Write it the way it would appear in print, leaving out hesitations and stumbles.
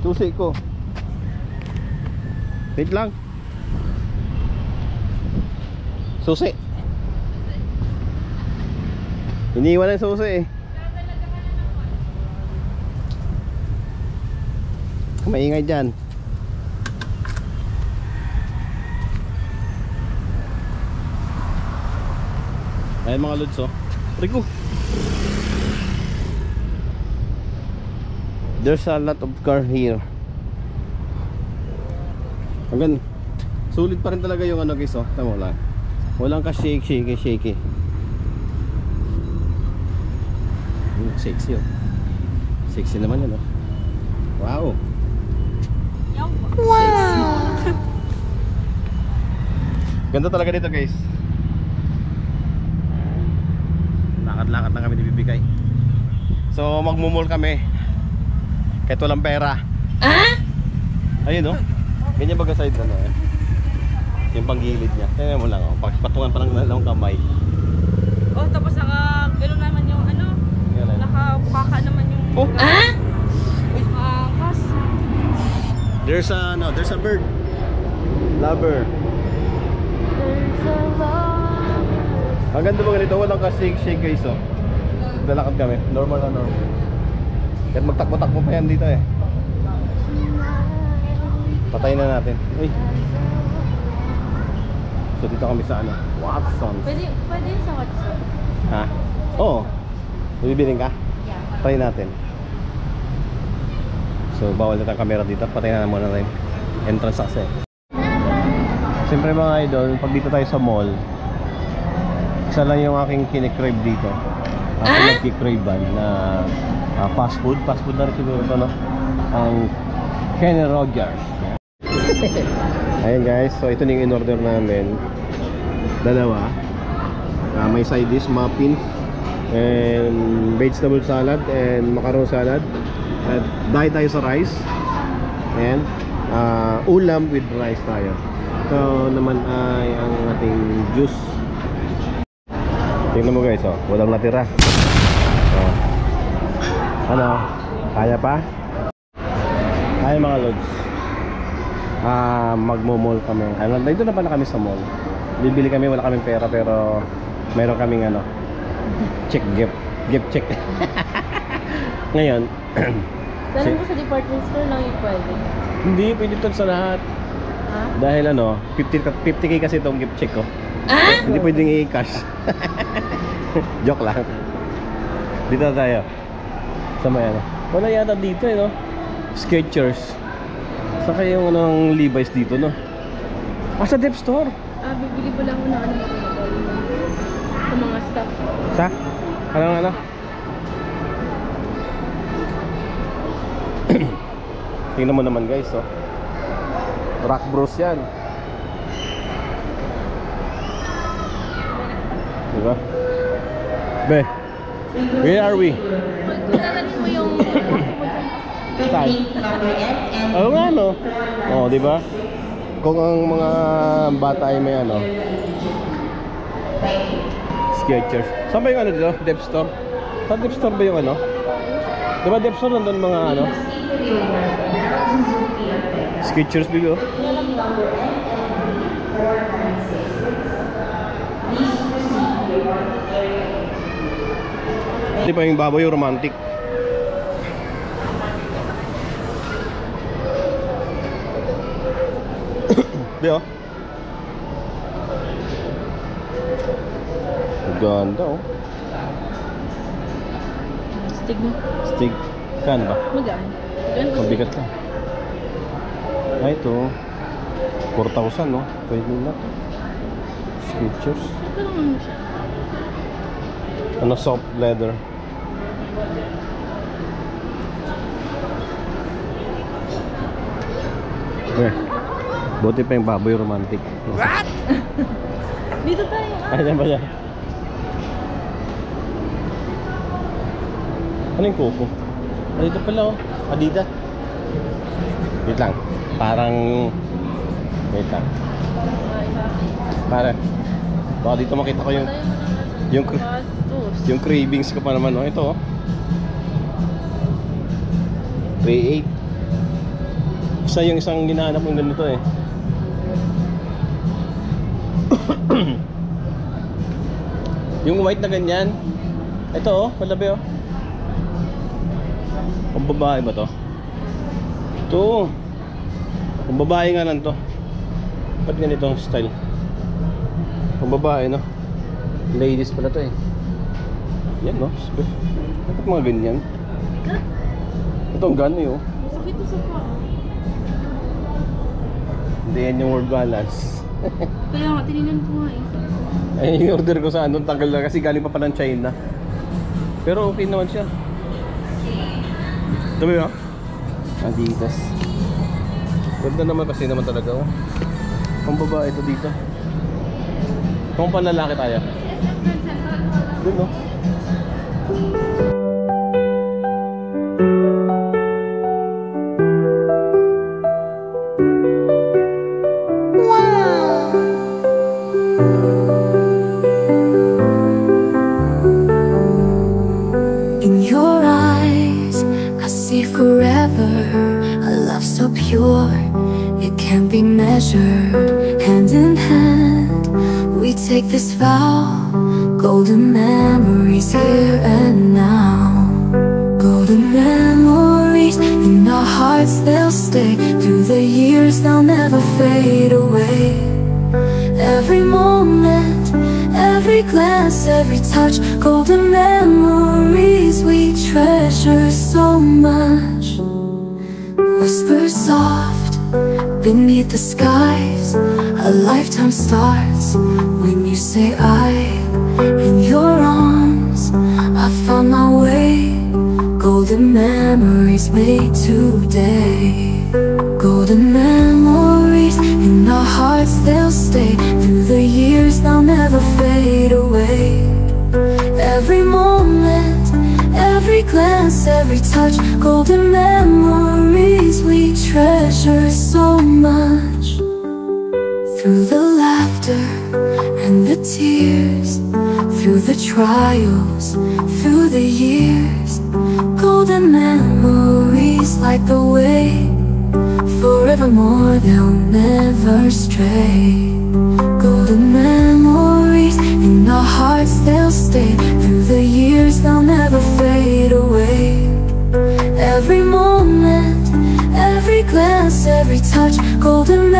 Susi ko. Wait lang. Susi. Iniwan ang susi eh. Maingay dyan. Ayan mga lods oh. Rico. There's a lot of car here. Hanggang sulit pa rin talaga yung ano guys oh. Tama lang. Walang ka shaky. Sexy oh. Sexy naman yun oh. Wow. Wow. Ganda talaga dito guys. Lakad-lakad na kami ni Bibigay. So magmumol kami. Kahit walang pera. Ayun oh. Ganyan baga side na eh. Yung panggilid niya. Tingnan mo lang oh. Patungan pa ng dalawang kamay. Oh, tapos gano'n naman yung ano. Nakapaka naman yung kas. There's a bird. Lover. There's a lover. Ang ganda ba ganito? Walang ka-shake guys oh. Lalakad kami. Normal na normal. Kahit magtakbo-takbo pa yan dito eh. Patayin na natin. Uy. So dito kami sa ano? Watson. Pwede yun sa Watson. Ha? Oo. Bibiling ka? Yeah. Try natin. So bawal na tayong camera dito. Patayin na muna rin. Entrance kasi. Siyempre mga idol, pag dito tayo sa mall, isa lang yung aking kinikrave dito. Pinagkikravean na fast food na rin siguro ito no? Ang Kenny Rogers. Ayan guys, so ito na yung in-order namin. Dalawa. May side dish, muffins and vegetable salad and macaron salad. At dahil tayo sa rice and ulam with rice tayo. Ito naman ay ang ating juice. Tingnan mo guys oh, walang natira. Oh. Ano? Kaya pa? Kaya mga lods. Magmo-mall kami. Dito na pala kami sa mall. Bibili kami, wala kaming pera pero mayroon kaming ano, check gift check. Ngayon, Sana mo sa department store lang yung pwede. hindi pwede ito sa lahat. Dahil ano, 50k kasi itong gift check ko. Hindi pwedeng i-cash. Joke lang. Dito tayo. Sa may ano. Wala yata dito eh no. Skechers. Saka yung anong Levi's dito no. Sa Dep Store. Bibili ko lang na ano sa mga stuff. Sa? Anong ano? Tingnan mo naman guys oh. Rock Bros yan. Diba? Be, where are we? Kailangan mo yung Saan? Oo nga no. Oh, diba? Kung ang mga bata ay may ano Skechers. Saan ba yung ano dito? Dep Store? Saan Dep Store ba yung ano? Diba Dep Store nandun mga ano? Skechers bigyo. Hindi pa yung baboy romantic. Di oh. Ganda oh. Stig mo. Stig. Kan ba? Magaan. Mabigat lang. Ay ito 4,000 no? Pwede na ito. Skechers. Ito lang naman siya. Ano soft leather. Buti pa yung baboy romantic. What? Dito tayo. Ayan ba yan? Ano yung kuko? Dito pala oh. Adidas. Wait lang. Parang wait lang. Para baka dito makita ko yung cravings ko pa naman oh. Ito oh. 3.8. Isa yung isang hinahanap kong ganito eh. Yung white na ganyan. Ito oh, palabi oh. Pang babae ba to? Ito. Pang babae nga lang to. Ba't ganito ang style? Pang babae no? Ladies pala to eh. Yan no? Bakit mga ganyan? Ito ang gano'n oh. Masakit to sa pa. Hindi yan yung word balance. Kaya nga, tininan ko nga eh. Ay, in-order ko sa andun, tanggal na kasi galing pa ng China. Pero okay naman siya. Ito ba yun? Adidas. Ganda naman kasi naman talaga oh. Pang babae ito dito. Kung panlalaki tayo. Doon no? In your eyes, I see forever. A love so pure, it can't be measured. Hand in hand, we take this vow. Golden memories here and now. Golden memories in our hearts, they'll stay. Through the years, they'll never fade away. Every moment, every glance, every touch, golden memories we treasure so much. Whisper soft beneath the skies, a lifetime starts when you say I. In your arms, I found my way. Golden memories made today. Golden memories in our hearts, they'll stay. Through the years, they'll never fade away. Every moment, every glance, every touch, golden memories we treasure so much. Through the laughter and the tears, through the trials, through the years, golden memories light the way. Forevermore they'll never stray. Golden memories in our hearts, they'll stay. Through the years, they'll never fade away. Every moment, every glance, every touch, golden